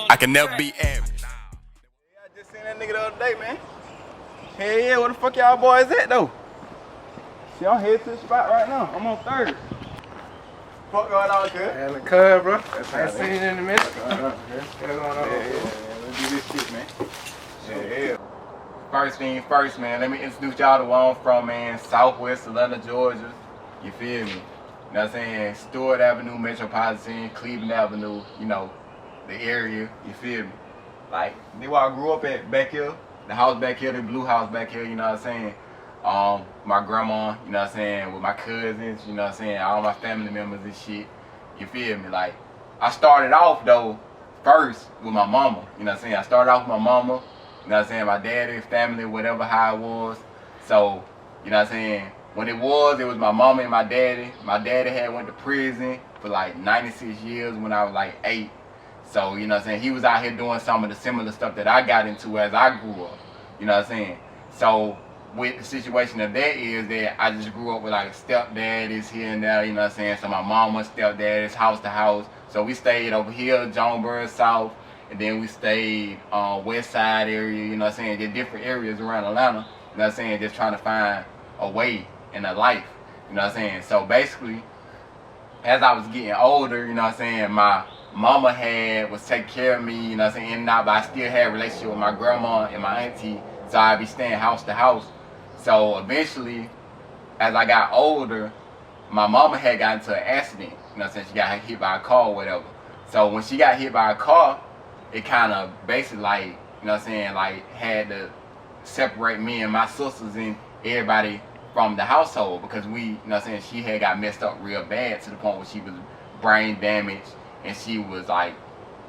I can never be average. Yeah, I just seen that nigga the other day, man. Hell yeah, where the fuck y'all boys at though? See, I'm headed to the spot right now. I'm on third. Fuck going on, cuz? Man, the cuz, bro. I seen it in the midst. What's going on? Yeah, let's do this shit, man. Yeah. First thing first, man, let me introduce y'all to where I'm from, man. Southwest Atlanta, Georgia. You feel me? You know what I'm saying? Stewart Avenue, Metropolitan, Cleveland Avenue, you know, the area. You feel me? Like, this where I grew up at back here. The house back here, the blue house back here, you know what I'm saying? My grandma, you know what I'm saying, with my cousins, you know what I'm saying, all my family members and shit. You feel me? Like, I started off though, first with my mama, you know what I'm saying? I started off with my mama, you know what I'm saying, my daddy, family, whatever, how it was. So, you know what I'm saying, when it was my mama and my daddy. My daddy had went to prison for like 96 years when I was like 8. So, you know what I'm saying, he was out here doing some of the similar stuff that I got into as I grew up. You know what I'm saying? So, with the situation of that is that I just grew up with like stepdaddies here and there, you know what I'm saying? So my mama, stepdaddies, house to house. So we stayed over here, Jonesboro South, and then we stayed West Side area, you know what I'm saying? Just different areas around Atlanta, you know what I'm saying? Just trying to find a way in a life, you know what I'm saying? So basically, as I was getting older, you know what I'm saying, my mama was taking care of me, you know what I'm saying, in and out, but I still had a relationship with my grandma and my auntie, so I'd be staying house to house. So eventually, as I got older, my mama had got into an accident, you know what I'm saying, she got hit by a car or whatever. So when she got hit by a car, it kind of basically like, you know what I'm saying, like had to separate me and my sisters and everybody from the household because we, you know what I'm saying, she had got messed up real bad to the point where she was brain damaged and she was like,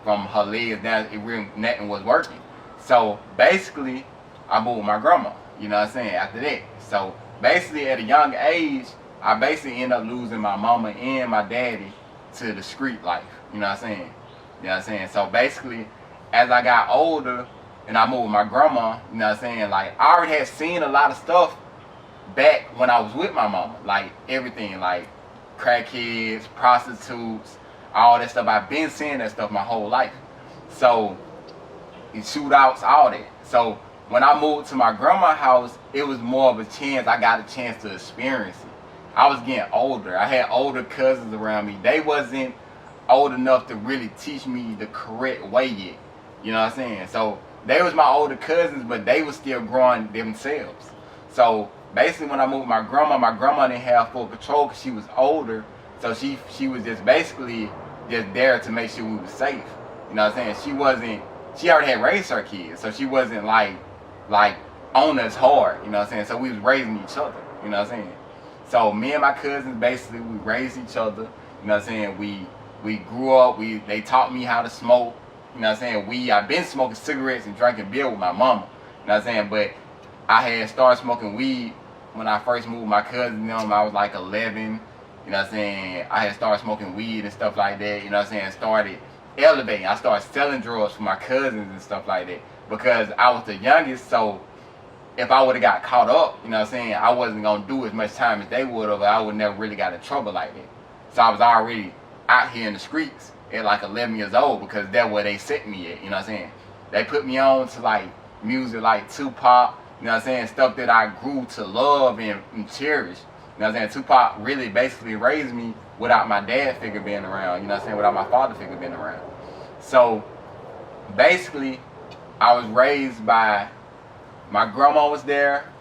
from her legs down, it really, nothing was working. So basically, I moved with my grandma, you know what I'm saying, after that. So basically at a young age, I basically ended up losing my mama and my daddy to the street life, you know what I'm saying. You know what I'm saying? So basically, as I got older and I moved with my grandma, you know what I'm saying, like I already had seen a lot of stuff back when I was with my mama, like everything, like crackheads, prostitutes, all that stuff. I've been seeing that stuff my whole life. So, shootouts, all that. So, when I moved to my grandma's house, it was more of a chance, I got a chance to experience it. I was getting older. I had older cousins around me. They wasn't old enough to really teach me the correct way yet. You know what I'm saying? So, they was my older cousins, but they was still growing themselves. So, basically when I moved with my grandma didn't have full control because she was older. So, she was just basically just there to make sure we were safe. You know what I'm saying? She already had raised her kids. So, she wasn't like on us hard, you know what I'm saying? So we was raising each other, you know what I'm saying? So me and my cousins basically we raised each other, you know what I'm saying? We grew up, they taught me how to smoke, you know what I'm saying? I've been smoking cigarettes and drinking beer with my mama, you know what I'm saying? But I had started smoking weed when I first moved with my cousins, you know, I was like 11, you know what I'm saying? I had started smoking weed and stuff like that, you know what I'm saying? Started elevating, I started selling drugs for my cousins and stuff like that. Because I was the youngest, so if I would have got caught up, you know what I'm saying, I wasn't going to do as much time as they would have. I would never really got in trouble like that. So I was already out here in the streets at like 11 years old because that's where they set me at, you know what I'm saying. They put me on to like music like Tupac, you know what I'm saying, stuff that I grew to love and cherish. You know what I'm saying, Tupac really basically raised me without my dad figure being around, you know what I'm saying, without my father figure being around. So basically, I was raised by my grandma was there,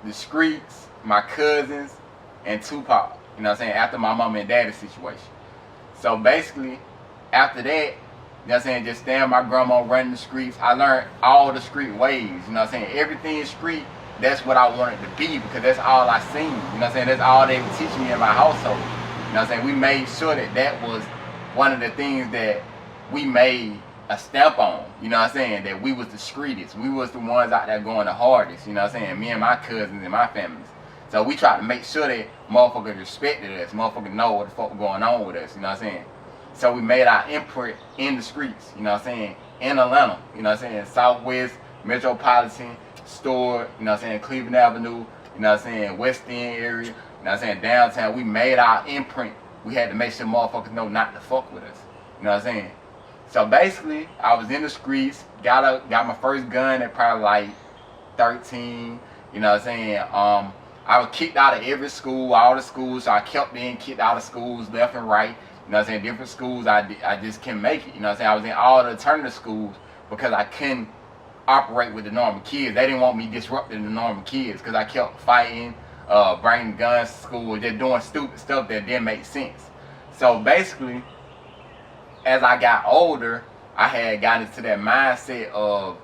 the streets, my cousins, and Tupac. You know what I'm saying? After my mama and daddy's situation. So basically, after that, you know what I'm saying, just staying my grandma running the streets, I learned all the street ways. You know what I'm saying? Everything street, that's what I wanted to be because that's all I seen. You know what I'm saying? That's all they would teach me in my household. You know what I'm saying? We made sure that was one of the things that we made a stamp on, you know what I'm saying, that we was the streetest. We was the ones out there going the hardest, you know what I'm saying, me and my cousins and my families. So we tried to make sure that motherfuckers respected us, motherfuckers know what the fuck was going on with us, you know what I'm saying. So we made our imprint in the streets, you know what I'm saying, in Atlanta, you know what I'm saying, Southwest, Metropolitan, Stewart, you know what I'm saying, Cleveland Avenue, you know what I'm saying, West End area, you know what I'm saying, downtown. We made our imprint. We had to make sure motherfuckers know not to fuck with us, you know what I'm saying. So basically, I was in the streets, got my first gun at probably like 13, you know what I'm saying? I was kicked out of every school, all the schools, so I kept being kicked out of schools left and right, you know what I'm saying? Different schools, I just couldn't make it, you know what I'm saying? I was in all the alternative schools because I couldn't operate with the normal kids. They didn't want me disrupting the normal kids because I kept fighting, bringing guns to school, just doing stupid stuff that didn't make sense. So basically, as I got older, I had gotten into that mindset of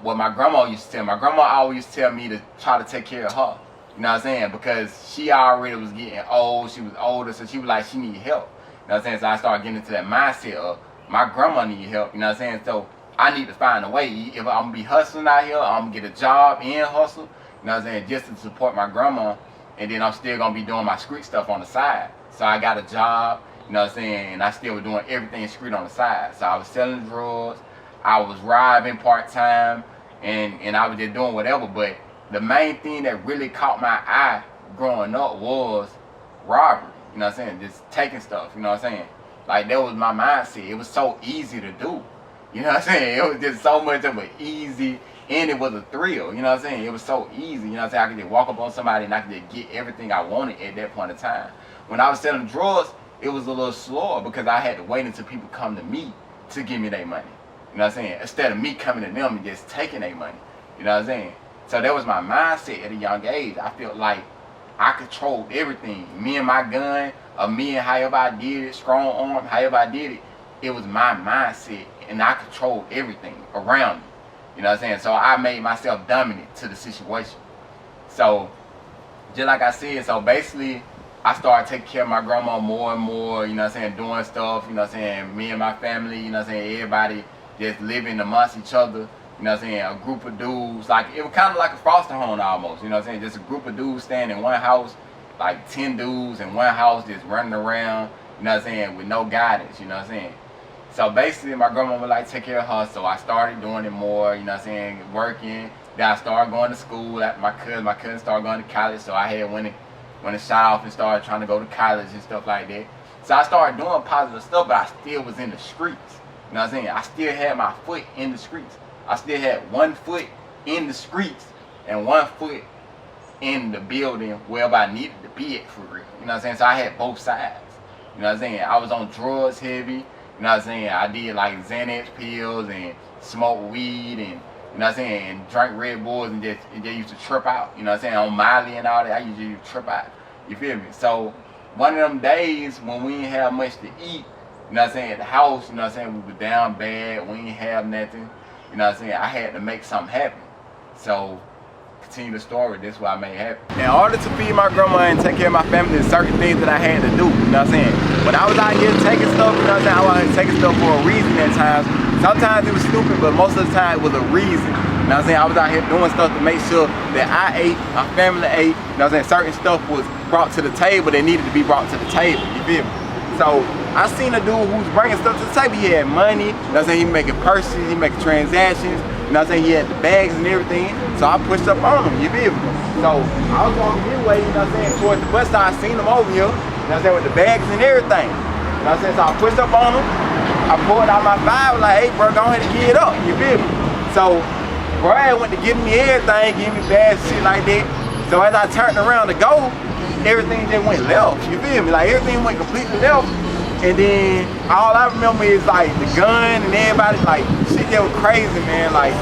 what my grandma used to tell me. My grandma always used to tell me to try to take care of her. You know what I'm saying? Because she already was getting old. She was older, so she was like, she needed help. You know what I'm saying? So I started getting into that mindset of my grandma needed help. You know what I'm saying? So I need to find a way. If I'm going to be hustling out here, I'm going to get a job and hustle. You know what I'm saying? Just to support my grandma. And then I'm still going to be doing my street stuff on the side. So I got a job. You know what I'm saying? And I still was doing everything street on the side. So I was selling drugs. I was robbing part-time. And I was just doing whatever. But the main thing that really caught my eye growing up was robbery. You know what I'm saying? Just taking stuff. You know what I'm saying? Like, that was my mindset. It was so easy to do. You know what I'm saying? It was just so much of an easy, and it was a thrill. You know what I'm saying? It was so easy. You know what I'm saying? I could just walk up on somebody and I could just get everything I wanted at that point in time. When I was selling drugs, it was a little slower because I had to wait until people come to me to give me their money. You know what I'm saying? Instead of me coming to them and just taking their money. You know what I'm saying? So that was my mindset at a young age. I felt like I controlled everything. Me and my gun, or me and however I did it, strong arm, however I did it, it was my mindset. And I controlled everything around me. You know what I'm saying? So I made myself dominant to the situation. So, just like I said, so basically, I started taking care of my grandma more and more, you know what I'm saying, doing stuff, you know what I'm saying, me and my family, you know what I'm saying, everybody just living amongst each other, you know what I'm saying, a group of dudes, like, it was kind of like a foster home almost, you know what I'm saying, just a group of dudes staying in one house, like 10 dudes in one house just running around, you know what I'm saying, with no guidance, you know what I'm saying. So basically, my grandma would like take care of her, so I started doing it more, you know what I'm saying, working. Then I started going to school. My cousin started going to college, so I had went and shot off and started trying to go to college and stuff like that. So I started doing positive stuff, but I still was in the streets. You know what I'm saying? I still had my foot in the streets. I still had one foot in the streets and one foot in the building wherever I needed to be at for real. You know what I'm saying? So I had both sides. You know what I'm saying? I was on drugs heavy. You know what I'm saying? I did like Xanax pills and smoked weed and, you know what I'm saying, and drank Red Bulls and just used to trip out. You know what I'm saying? On Miley and all that, I usually trip out. You feel me? So one of them days when we didn't have much to eat, you know what I'm saying, at the house, you know what I'm saying, we were down bad, we didn't have nothing. You know what I'm saying? I had to make something happen. So continue the story, this is what I made happen. In order to feed my grandma and take care of my family, there's certain things that I had to do, you know what I'm saying? When I was out here taking stuff, you know what I'm saying, I was taking stuff for a reason at times. Sometimes it was stupid, but most of the time it was a reason. You know what I'm saying? I was out here doing stuff to make sure that I ate, my family ate, you know what I'm saying? Certain stuff was brought to the table that needed to be brought to the table, you feel me? So I seen a dude who was bringing stuff to the table. He had money, you know what I'm saying? He making purchases, he making transactions, you know what I'm saying? He had the bags and everything. So I pushed up on him, you feel me? So I was walking his way, you know what I'm saying, towards the bus stop. I seen him over here, you know what I'm saying, with the bags and everything. You know what I'm saying? So I pushed up on him. I pulled out my $5, like, hey bro, go ahead and get it up, you feel me? So Brad went to give me everything, give me bags, shit like that. So as I turned around to go, everything just went left, you feel me? Like everything went completely left. And then all I remember is like the gun and everybody, like shit that was crazy, man. Like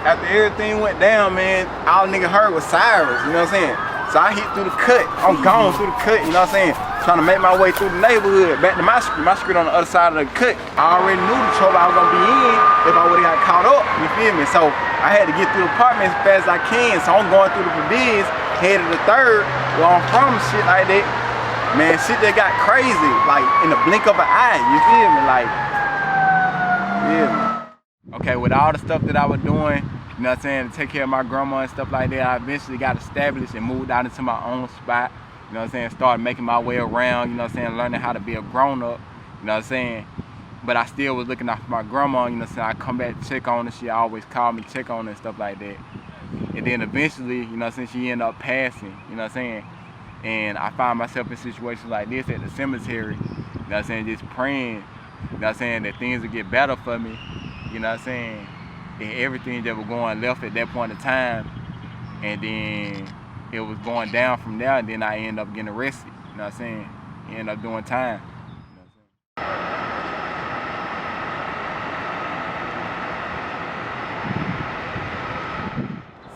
after everything went down, man, all nigga heard was sirens, you know what I'm saying? So I hit through the cut, I'm gone through the cut, you know what I'm saying? Trying to make my way through the neighborhood, back to my street on the other side of the cut. I already knew the trouble I was gonna be in if I would've got caught up, you feel me? So I had to get through the apartment as fast as I can, so I'm going through the pavilions, headed to the third, where I'm from, shit like that. Man, shit that got crazy, like in the blink of an eye, you feel me? Like, yeah. Okay, with all the stuff that I was doing, you know what I'm saying, to take care of my grandma and stuff like that, I eventually got established and moved out into my own spot, you know what I'm saying, started making my way around, you know what I'm saying, learning how to be a grown-up, you know what I'm saying, but I still was looking out for my grandma, you know what I'm saying, I come back to check on her, she always called me, check on her and stuff like that, and then eventually, you know what I'm saying, she ended up passing, you know what I'm saying, and I find myself in situations like this at the cemetery, you know what I'm saying, just praying you know what I'm saying, that things would get better for me, you know what I'm saying, and everything that was going left at that point in time, and then it was going down from there, and then I ended up getting arrested, you know what I'm saying, ended up doing time.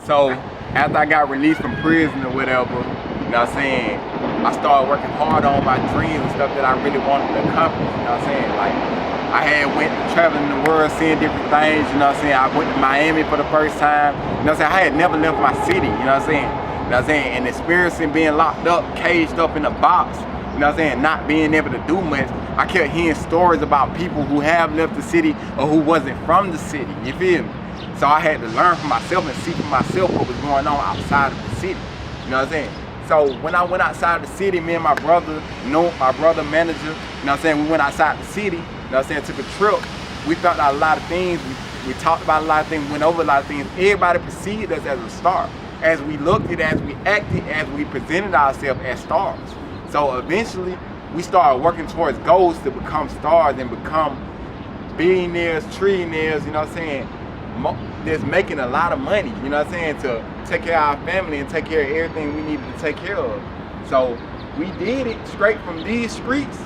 So after I got released from prison or whatever, you know what I'm saying, I started working hard on my dreams and stuff that I really wanted to accomplish, you know what I'm saying. Like, I had went traveling the world, seeing different things, you know what I'm saying. I went to Miami for the first time, you know what I'm saying. I had never left my city, you know what I'm saying. You know what I'm saying, and experiencing being locked up, caged up in a box, you know what I'm saying, not being able to do much. I kept hearing stories about people who have left the city or who wasn't from the city, you feel me? So I had to learn for myself and see for myself what was going on outside of the city. You know what I'm saying? So when I went outside the city, me and my brother, my brother manager, you know what I'm saying, we went outside the city, you know what I'm saying, took a trip. We found out a lot of things. We talked about a lot of things, we went over a lot of things. Everybody perceived us as a star. As we looked at it, as we acted, as we presented ourselves as stars. So eventually, we started working towards goals to become stars and become billionaires, trillionaires, you know what I'm saying, that's making a lot of money, you know what I'm saying, to take care of our family and take care of everything we needed to take care of. So we did it straight from these streets,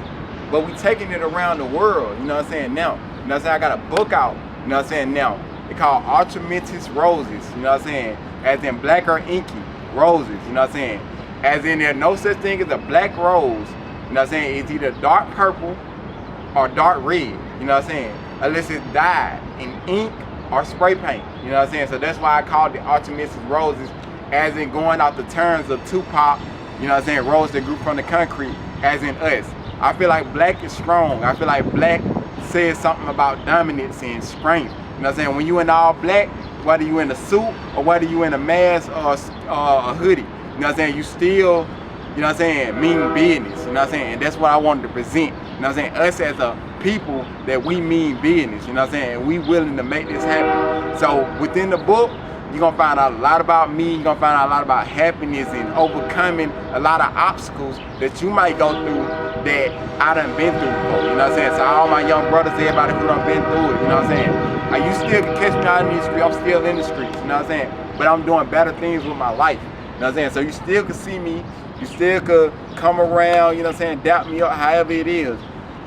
but we taking it around the world, you know what I'm saying, now. You know what I'm saying, I got a book out, you know what I'm saying, now. It's called Atramentous Roses, you know what I'm saying, as in black or inky roses, you know what I'm saying. As in there's no such thing as a black rose, you know what I'm saying, it's either dark purple or dark red, you know what I'm saying, unless it's dyed in ink or spray paint, you know what I'm saying? So that's why I called it Atramentous Roses, as in going out the terms of Tupac, you know what I'm saying, rose that grew from the concrete, as in us. I feel like black is strong. I feel like black says something about dominance and strength. You know what I'm saying? When you in all black, whether you in a suit or whether you in a mask or a hoodie, you know what I'm saying, you still, you know what I'm saying, mean business, you know what I'm saying? And that's what I wanted to present, you know what I'm saying, us as a people that we mean business, you know what I'm saying, and we willing to make this happen. So within the book, you're gonna find out a lot about me, you're gonna find out a lot about happiness and overcoming a lot of obstacles that you might go through that I done been through before, you know what I'm saying? So all my young brothers, everybody who done been through it, you know what I'm saying? Like, you still can catch me out in the street, I'm still in the streets, you know what I'm saying? But I'm doing better things with my life, you know what I'm saying? So you still can see me, you still could come around, you know what I'm saying, doubt me up, however it is.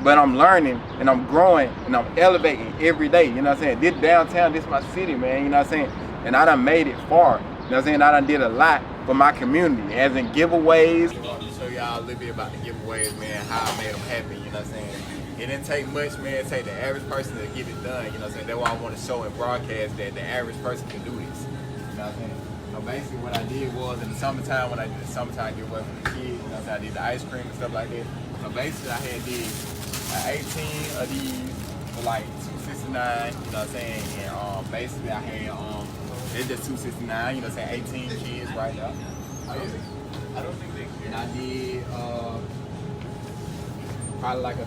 But I'm learning and I'm growing and I'm elevating every day, you know what I'm saying? This downtown, this my city, man, you know what I'm saying? And I done made it far, you know what I'm saying? I done did a lot for my community, as in giveaways. I'm going to show y'all a little bit about the giveaways, man, how I made them happen, you know what I'm saying? It didn't take much, man, it take the average person to get it done, you know what I'm saying? That's why I want to show and broadcast that the average person can do this, you know what I'm saying? So basically what I did was, in the summertime, when I did the summertime giveaway for the kids, you know what I'm saying, I did the ice cream and stuff like that. So basically I had did 18 of these for like $269, you know what I'm saying? And basically I had it's just $269, you know what I'm saying? 18 kids right there. I don't think they care. And I did probably like a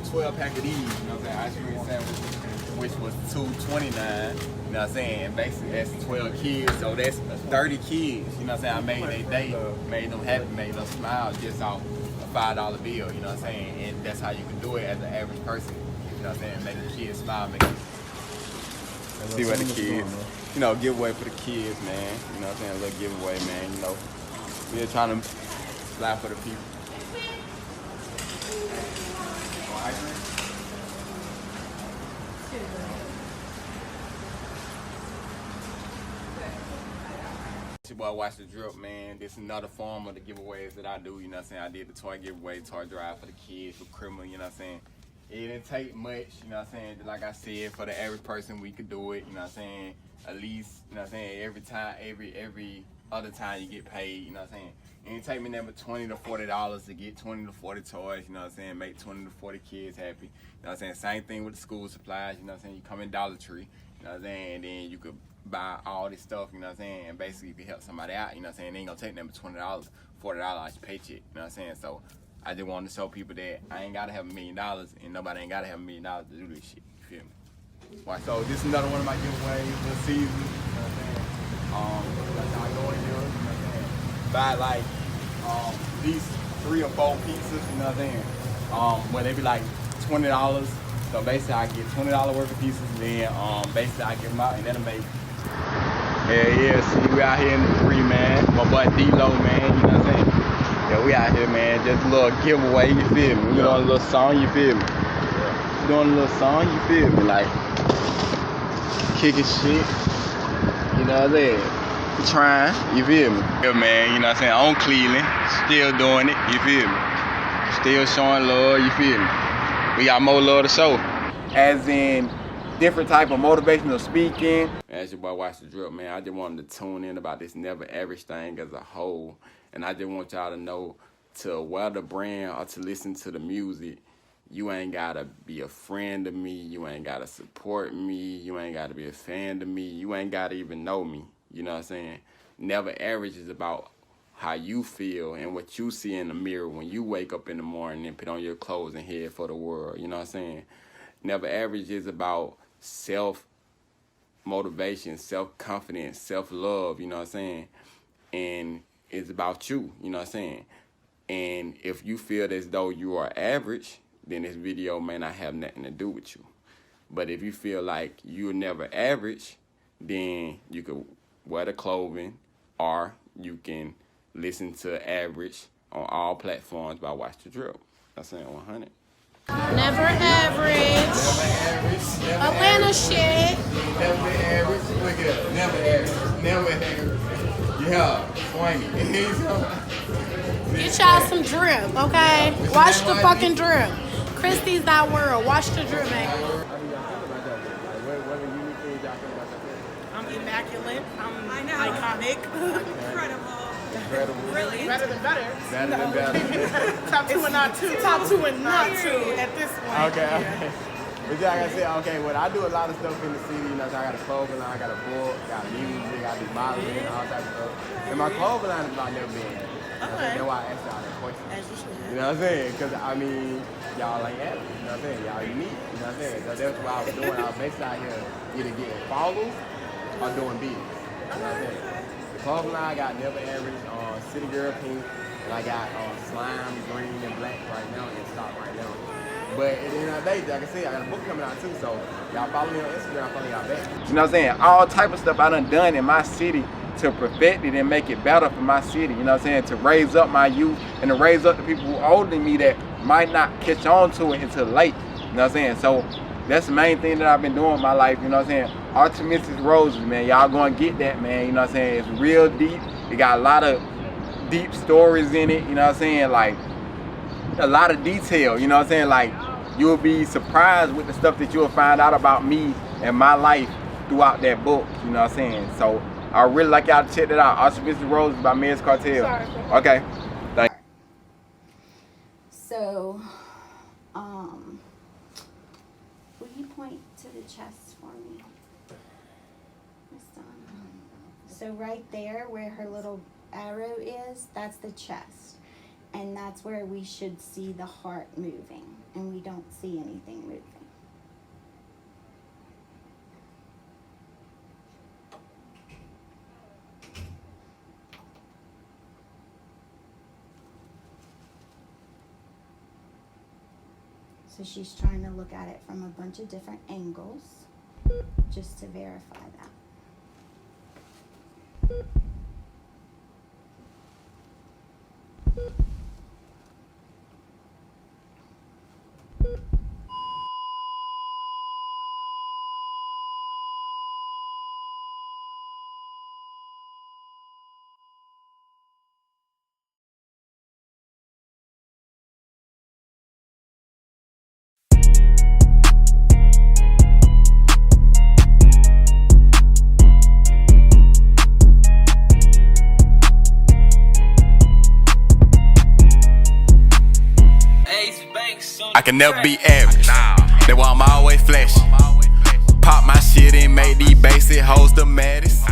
12 pack of these, you know what I'm saying? Ice cream sandwiches, which was $229, you know what I'm saying? And basically that's 12 kids, so that's 30 kids, you know what I'm saying? I made their day, made them happy, made them smile just off a $5 bill, you know what I'm saying? And that's how you can do it as an average person, you know what I'm saying? Make the kids smile, make them see what the kids, you know, giveaway for the kids, man. You know what I'm saying? A little giveaway, man, you know. We're trying to fly for the people. Your boy Watch the Drip, man. This is another form of the giveaways that I do, you know what I'm saying? I did the toy giveaway, toy drive for the kids, for criminal, you know what I'm saying? It didn't take much, you know what I'm saying? Like I said, for the average person, we could do it, you know what I'm saying? At least, you know what I'm saying, every time, every other time you get paid, you know what I'm saying? It didn't take me nothing but $20 to $40 to get 20 to 40 toys, you know what I'm saying? Make 20 to 40 kids happy, you know what I'm saying? Same thing with the school supplies, you know what I'm saying? You come in Dollar Tree, you know what I'm saying? And then you could buy all this stuff, you know what I'm saying? And basically you can help somebody out, you know what I'm saying? It ain't gonna take them but $20, $40 paycheck, you know what I'm saying? So I just wanted to show people that I ain't gotta have $1 million and nobody ain't gotta have $1 million to do this shit, you feel me? Right, so this is another one of my giveaways this season, you know what I'm saying? That's how I go in here, you know what I'm saying? Buy like at least 3 or 4 pizzas, you know what I'm saying? Where they be like $20, So basically I get $20 worth of pieces, then basically I give them out and that'll make. Yeah, see, we out here in the 3, man. My boy D-Lo, man, you know what I'm saying? Yeah, we out here, man, just a little giveaway, you feel me? We doing a little song, you feel me? We doing a little song, you feel me? Like, kicking shit, you know what I'm saying? We trying, you feel me? Yeah, man, you know what I'm saying? On Cleveland, still doing it, you feel me? Still showing love, you feel me? We got more love to show. As in, different type of motivational speaking. As your boy Watch the Drip, man, I just wanted to tune in about this never average thing as a whole. And I just want y'all to know, to wear the brand or to listen to the music, you ain't gotta be a friend of me, you ain't gotta support me, you ain't gotta be a fan of me, you ain't gotta even know me, you know what I'm saying? Never average is about how you feel and what you see in the mirror when you wake up in the morning and put on your clothes and head for the world, you know what I'm saying? Never average is about self-motivation, self-confidence, self-love, you know what I'm saying? And it's about you, you know what I'm saying? And if you feel as though you are average, then this video may not have nothing to do with you. But if you feel like you're never average, then you could wear the clothing or you can listen to Average on all platforms by Watch the Drip. I'm saying 100. Never average. Atlanta shit. Never average. Look at it. Never average. Never average. Yeah, swing it. Get y'all some drip, okay? Watch the fucking drip. Christie's.world. Watch the drip, man. I'm immaculate. I'm iconic. Incredible. Really? Better than better. Better than better. Top 2 and not 2. Top 2 and not 2 at this point. Okay. But yeah, like I said, okay, well, I do a lot of stuff in the city, you know, so I got a clothing line, I got a book, got music, I do modeling, all types of stuff. And my clothing line is about never being average. Okay. That's why I asked y'all that question. As you should. You know what I'm saying? Because, I mean, y'all ain't average, you know what I'm saying? Y'all unique, you know what I'm saying? So that's what I was doing. I was basically out here either getting followers or doing business. You know what I'm saying? The clothing line, I got never average, City Girl Pink, and I got slime, green, and black right now in stock right now. But at the end of the day, like I said, I got a book coming out too, so y'all follow me on Instagram, follow y'all back. You know what I'm saying? All type of stuff I done in my city to perfect it and make it better for my city, you know what I'm saying? To raise up my youth and to raise up the people who are older than me that might not catch on to it until late, you know what I'm saying? So that's the main thing that I've been doing in my life, you know what I'm saying? Atramentous roses, man, y'all gonna get that, man, you know what I'm saying? It's real deep, it got a lot of deep stories in it, you know what I'm saying? Like, a lot of detail, you know what I'm saying? Like, you'll be surprised with the stuff that you'll find out about me and my life throughout that book, you know what I'm saying? So I really like y'all to check that out. Atramentous Roses by Cartell. Okay. Thank you. So, will you point to the chest for me, Miss Donna? So right there where her little arrow is, that's the chest. And that's where we should see the heart moving. And we don't see anything moving. So she's trying to look at it from a bunch of different angles just to verify that. I can never be average. That's why I'm always flashing. Pop my shit and make these basic hoes the maddest.